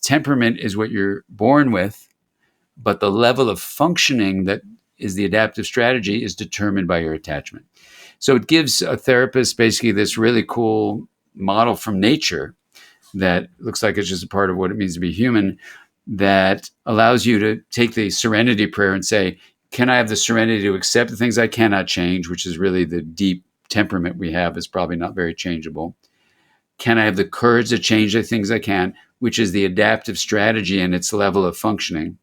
temperament is what you're born with, but the level of functioning that is the adaptive strategy is determined by your attachment. So it gives a therapist basically this really cool model from nature that looks like it's just a part of what it means to be human, that allows you to take the serenity prayer and say, can I have the serenity to accept the things I cannot change, which is really the deep temperament we have, is probably not very changeable. Can I have the courage to change the things I can, which is the adaptive strategy and its level of functioning.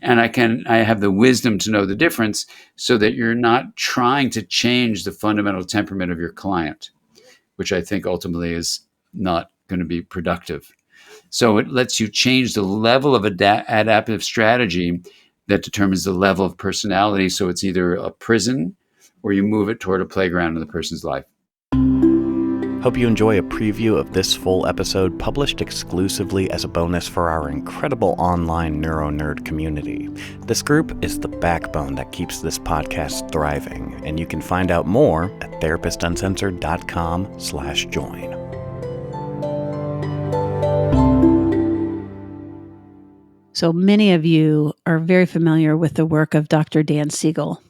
And I have the wisdom to know the difference so that you're not trying to change the fundamental temperament of your client, which I think ultimately is not going to be productive. So it lets you change the level of adaptive strategy that determines the level of personality. So it's either a prison or you move it toward a playground in the person's life. Hope you enjoy a preview of this full episode published exclusively as a bonus for our incredible online Neuro Nerd community. This group is the backbone that keeps this podcast thriving, and you can find out more at therapistuncensored.com/join. So many of you are very familiar with the work of Dr. Dan Siegel.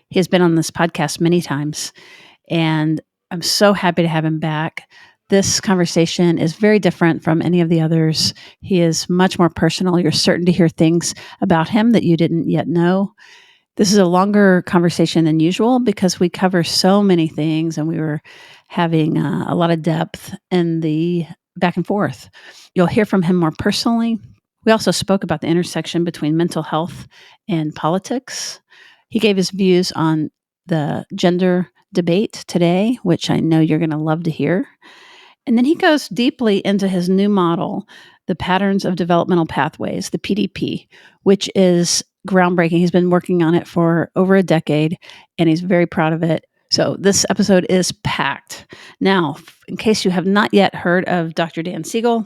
He has been on this podcast many times, and I'm so happy to have him back. This conversation is very different from any of the others. He is much more personal. You're certain to hear things about him that you didn't yet know. This is a longer conversation than usual because we cover so many things, and we were having a lot of depth in the back and forth. You'll hear from him more personally. We also spoke about the intersection between mental health and politics. He gave his views on the gender debate today, which I know you're going to love to hear. And then he goes deeply into his new model, the Patterns of Developmental Pathways, the PDP, which is groundbreaking. He's been working on it for over a decade, and he's very proud of it. So this episode is packed. Now, in case you have not yet heard of Dr. Dan Siegel,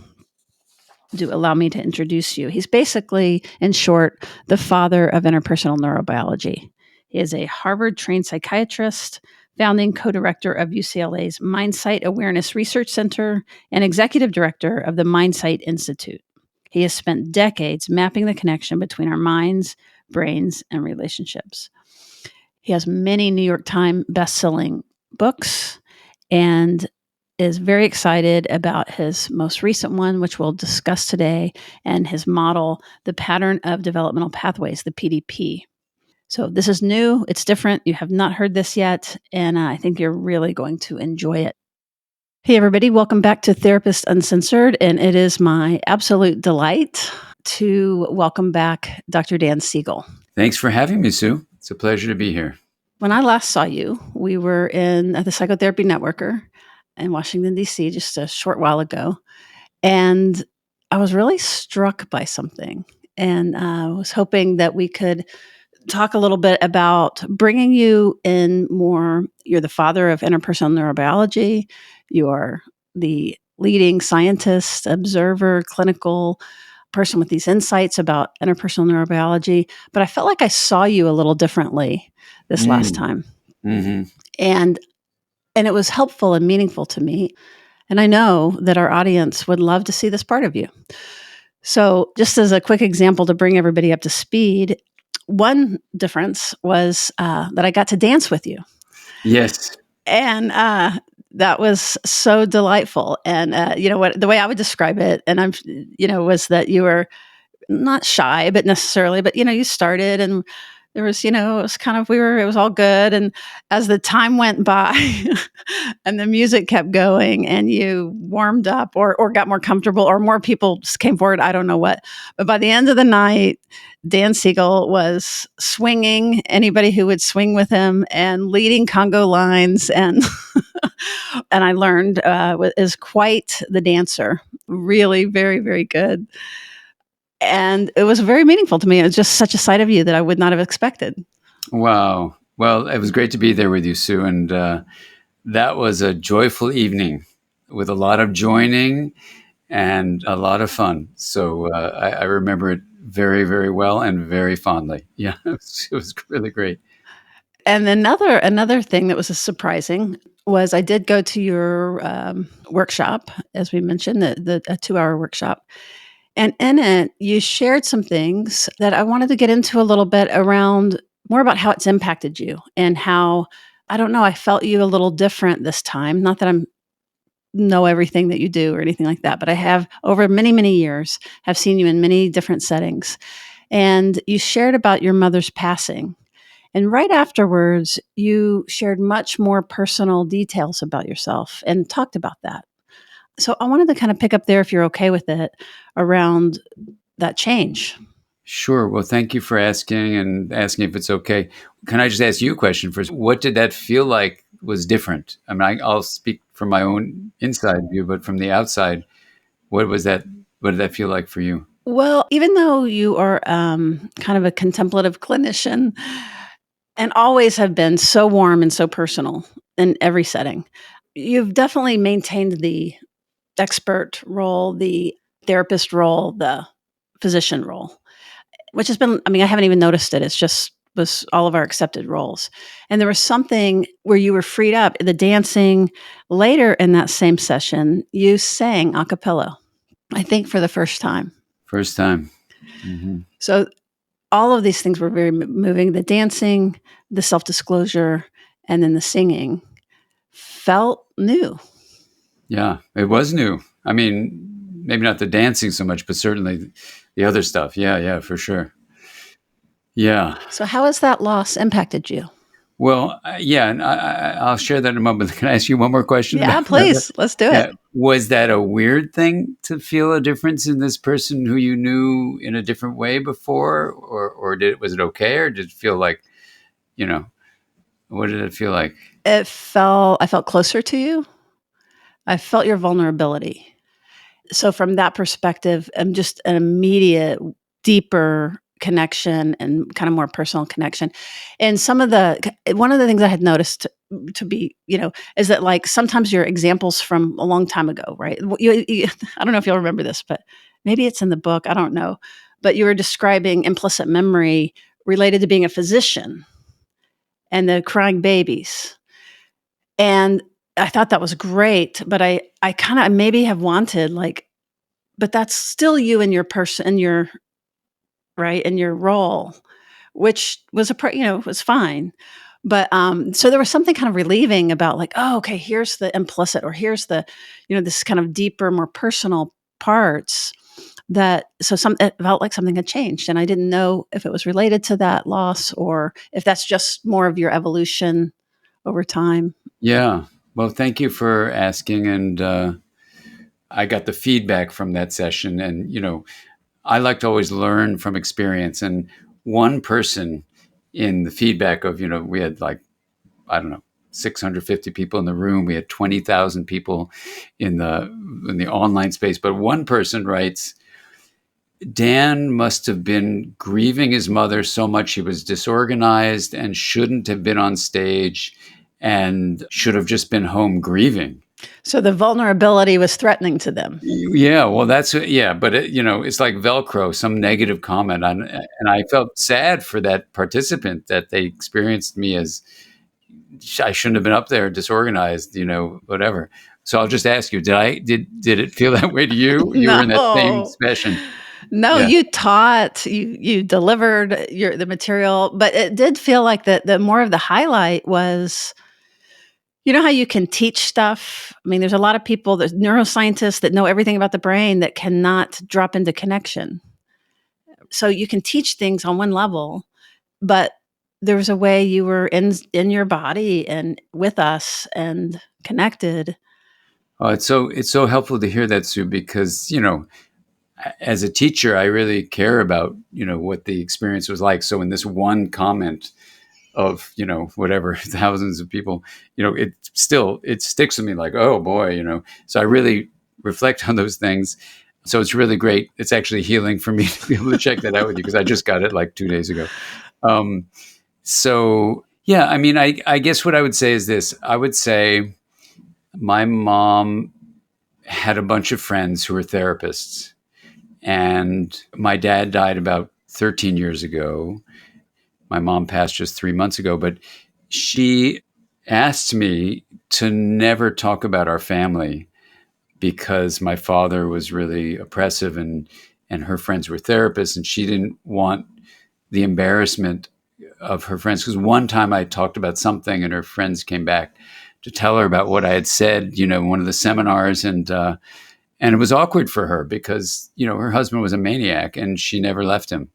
do allow me to introduce you. He's basically, in short, the father of interpersonal neurobiology. He is a Harvard-trained psychiatrist, founding co-director of UCLA's MindSight Awareness Research Center, and executive director of the MindSight Institute. He has spent decades mapping the connection between our minds, brains, and relationships. He has many New York Times best-selling books and is very excited about his most recent one, which we'll discuss today, and his model, the Pattern of Developmental Pathways, the PDP. So this is new. It's different. You have not heard this yet, and I think you're really going to enjoy it. Hey, everybody. Welcome back to Therapist Uncensored, and it is my absolute delight to welcome back Dr. Dan Siegel. Thanks for having me, Sue. It's a pleasure to be here. When I last saw you, we were at the Psychotherapy Networker in Washington, D.C. just a short while ago, and I was really struck by something, and I was hoping that we could talk a little bit about bringing you in more. You're the father of interpersonal neurobiology. You are the leading scientist, observer, clinical person with these insights about interpersonal neurobiology. But I felt like I saw you a little differently this last time. Mm-hmm. And it was helpful and meaningful to me. And I know that our audience would love to see this part of you. So just as a quick example to bring everybody up to speed, one difference was that I got to dance with you. Yes. And that was so delightful. And the way I would describe it, and was that you were not shy, but necessarily, but you started, and there was, it was kind of, it was all good. And as the time went by and the music kept going and you warmed up or got more comfortable or more people came forward, I don't know what. But by the end of the night, Dan Siegel was swinging anybody who would swing with him and leading Congo lines. And and I learned is quite the dancer, really very, very good. And it was very meaningful to me. It was just such a side of you that I would not have expected. Wow. Well, it was great to be there with you, Sue. And that was a joyful evening with a lot of joining and a lot of fun. So I remember it very, very well and very fondly. Yeah, it was really great. And another thing that was surprising was I did go to your workshop, as we mentioned, a 2-hour workshop. And in it, you shared some things that I wanted to get into a little bit around more about how it's impacted you and how, I don't know, I felt you a little different this time. Not that I'm know everything that you do or anything like that, but I have over many, many years have seen you in many different settings. And you shared about your mother's passing. And right afterwards, you shared much more personal details about yourself and talked about that. So I wanted to kind of pick up there, if you're okay with it, around that change. Sure. Well, thank you for asking and asking if it's okay. Can I just ask you a question first? What did that feel like was different? I mean, I'll speak from my own inside view, but from the outside, what was that? What did that feel like for you? Well, even though you are kind of a contemplative clinician and always have been so warm and so personal in every setting, you've definitely maintained the expert role, the therapist role, the physician role, which has been, I mean, I haven't even noticed it. It's just was all of our accepted roles. And there was something where you were freed up. The dancing later in that same session, you sang a cappella, I think for the first time. First time. Mm-hmm. So all of these things were very moving. The dancing, the self-disclosure, and then the singing felt new. Yeah, it was new. I mean, maybe not the dancing so much, but certainly the other stuff. Yeah, yeah, for sure. Yeah. So how has that loss impacted you? Well, yeah, and I'll share that in a moment. Can I ask you one more question Yeah, about that? please. Let's do it. Yeah. Was that a weird thing to feel a difference in this person who you knew in a different way before, or was it okay, or did it feel like, you know, what did it feel like? I felt closer to you. I felt your vulnerability. So from that perspective, I'm just an immediate, deeper connection and kind of more personal connection. And one of the things I had noticed to be, is that like sometimes your examples from a long time ago, right? I don't know if you'll remember this, but maybe it's in the book. I don't know. But you were describing implicit memory related to being a physician and the crying babies. And I thought that was great, but I kind of maybe have wanted like, but that's still you and your person and your right and your role, which was was fine. But so there was something kind of relieving about like, oh, okay, here's the implicit, or here's the, this kind of deeper, more personal parts that it felt like something had changed, and I didn't know if it was related to that loss or if that's just more of your evolution over time. Yeah. Well, thank you for asking, and I got the feedback from that session, and I like to always learn from experience. And one person in the feedback of, we had like, I don't know, 650 people in the room. We had 20,000 people in the online space. But one person writes, Dan must have been grieving his mother so much he was disorganized and shouldn't have been on stage and should have just been home grieving. So the vulnerability was threatening to them. Yeah, well, but it's like Velcro, some negative comment on, and I felt sad for that participant that they experienced me as I shouldn't have been up there disorganized, whatever. So I'll just ask you, did it feel that way to you? You were in that same session. No, Yeah. you taught, you delivered the material, but it did feel like the more of the highlight was, how you can teach stuff. I mean, there's a lot of people, there's neuroscientists that know everything about the brain that cannot drop into connection. So you can teach things on one level, but there was a way you were in your body and with us and connected. Oh, it's so helpful to hear that, Sue, because as a teacher, I really care about what the experience was like. So in this one comment of whatever thousands of people, it sticks with me like, oh boy, so I really reflect on those things. So it's really great. It's actually healing for me to be able to check that out with you, because I just got it like 2 days ago. So yeah, I mean, I guess what I would say is this. I would say my mom had a bunch of friends who were therapists, and my dad died about 13 years ago. My mom passed just 3 months ago, but she asked me to never talk about our family because my father was really oppressive and and her friends were therapists, and she didn't want the embarrassment of her friends. Because one time I talked about something, and her friends came back to tell her about what I had said, in one of the seminars, and it was awkward for her because her husband was a maniac, and she never left him,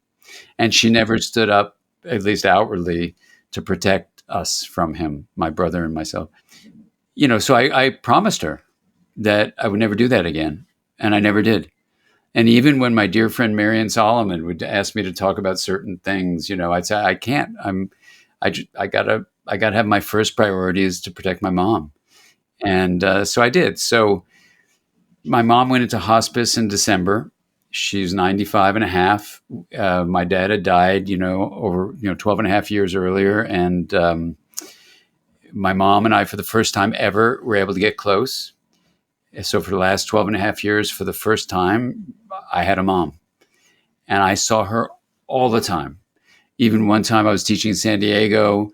and she never stood up, at least outwardly, to protect us from him, my brother and myself. So I promised her that I would never do that again, and I never did. And even when my dear friend Marion Solomon would ask me to talk about certain things, I'd say I can't. I gotta have my first priority is to protect my mom, and so I did. So my mom went into hospice in December. She's 95 and a half. My dad had died, over 12 and a half years earlier, and my mom and I, for the first time ever, were able to get close. So for the last 12 and a half years, for the first time, I had a mom. And I saw her all the time. Even one time I was teaching in San Diego,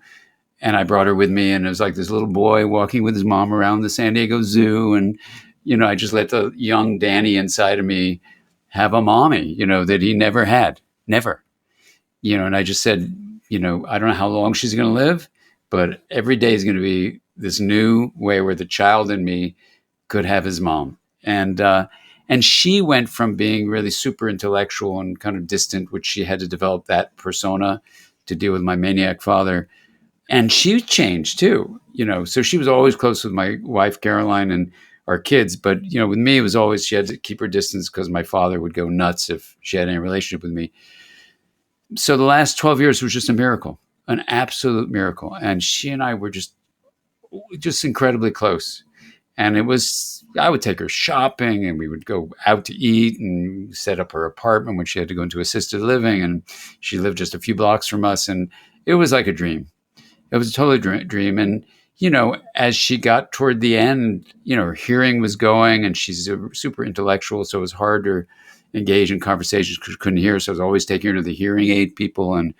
and I brought her with me, and it was like this little boy walking with his mom around the San Diego Zoo. And, I just let the young Danny inside of me have a mommy, that he never had. Never. And I just said, I don't know how long she's going to live, but every day is going to be this new way where the child in me could have his mom. And she went from being really super intellectual and kind of distant, which she had to develop that persona to deal with my maniac father. And she changed too, so she was always close with my wife, Caroline, and our kids. But, with me, it was always, she had to keep her distance because my father would go nuts if she had any relationship with me. So the last 12 years was just a miracle, an absolute miracle. And she and I were just incredibly close. And I would take her shopping, and we would go out to eat and set up her apartment when she had to go into assisted living. And she lived just a few blocks from us. And it was like a dream. It was a total dream. And, as she got toward the end, her hearing was going, and she's super intellectual. So it was hard to engage in conversations because she couldn't hear. So I was always taking her to the hearing aid people, and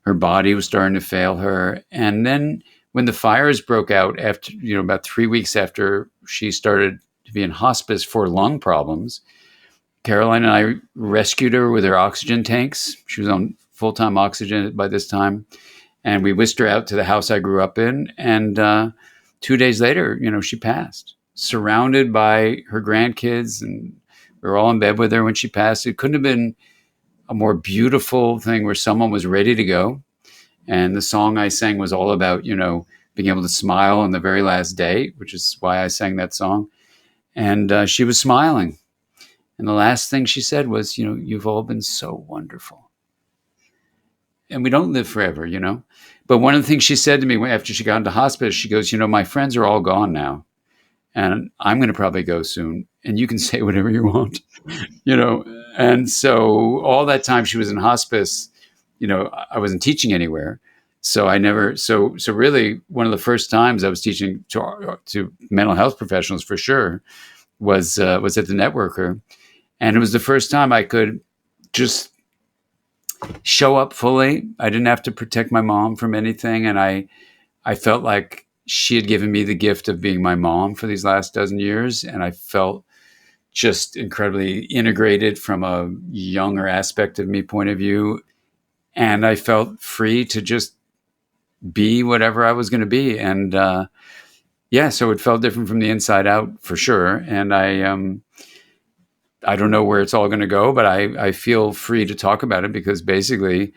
her body was starting to fail her. And then when the fires broke out after, about 3 weeks after she started to be in hospice for lung problems, Caroline and I rescued her with her oxygen tanks. She was on full-time oxygen by this time. And we whisked her out to the house I grew up in. And 2 days later, she passed, surrounded by her grandkids. And we were all in bed with her when she passed. It couldn't have been a more beautiful thing where someone was ready to go. And the song I sang was all about, being able to smile on the very last day, which is why I sang that song. And she was smiling. And the last thing she said was, you've all been so wonderful. And we don't live forever, But one of the things she said to me after she got into hospice, she goes, my friends are all gone now. And I'm going to probably go soon. And you can say whatever you want, And so all that time she was in hospice, I wasn't teaching anywhere. So I never, so really one of the first times I was teaching to mental health professionals for sure was at the Networker. And it was the first time I could just show up fully. I didn't have to protect my mom from anything. And I felt like she had given me the gift of being my mom for these last dozen years. And I felt just incredibly integrated from a younger aspect of me point of view. And I felt free to just be whatever I was going to be. And so it felt different from the inside out for sure. And I don't know where it's all going to go, but I feel free to talk about it because basically,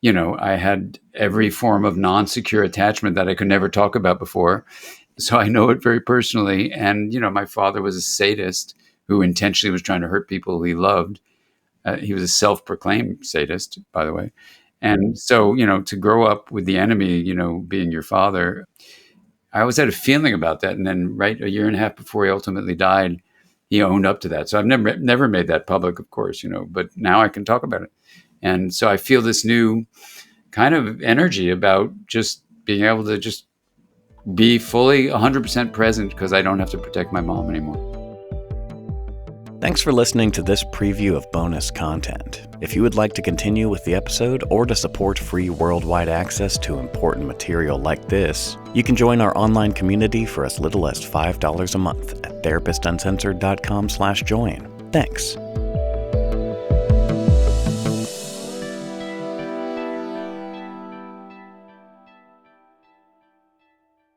I had every form of non-secure attachment that I could never talk about before. So I know it very personally. And, my father was a sadist who intentionally was trying to hurt people he loved. He was a self-proclaimed sadist, by the way. And so, to grow up with the enemy, being your father, I always had a feeling about that. And then right a year and a half before he ultimately died, he owned up to that. So I've never made that public, of course, but now I can talk about it. And so I feel this new kind of energy about just being able to just be fully 100% present because I don't have to protect my mom anymore. Thanks for listening to this preview of bonus content. If you would like to continue with the episode or to support free worldwide access to important material like this, you can join our online community for as little as $5 a month at therapistuncensored.com/join. Thanks.